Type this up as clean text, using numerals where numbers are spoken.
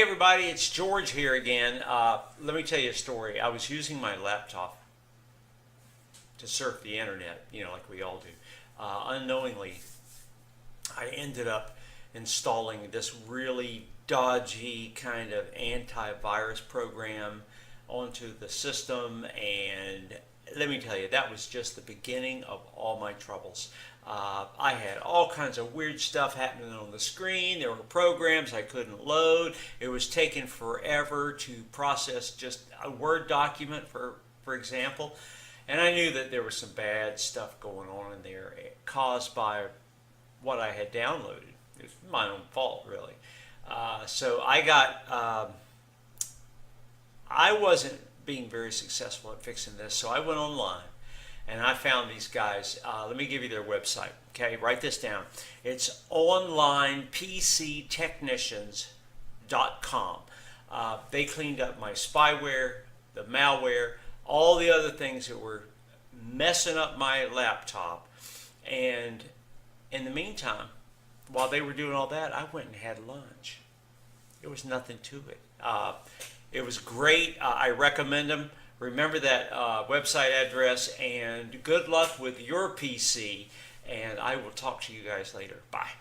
Everybody, it's George here again. Let me tell you a story. I was using my laptop to surf the internet, like we all do. Unknowingly, I ended up installing this really dodgy kind of antivirus program onto the system, and let me tell you, that was just the beginning of all my troubles. I had all kinds of weird stuff happening on the screen. There were programs I couldn't load. It was taking forever to process just a Word document, for example. And I knew that there was some bad stuff going on in there caused by what I had downloaded. It was my own fault, really. So I wasn't being very successful at fixing this, so I went online and I found these guys. Let me give you their website. Okay, write this down. It's onlinepctechnicians.com. They cleaned up my spyware, the malware, all the other things that were messing up my laptop. And in the meantime, while they were doing all that, I went and had lunch. There was nothing to it. It was great. I recommend them. Remember that website address, and good luck with your PC, and I will talk to you guys later. Bye.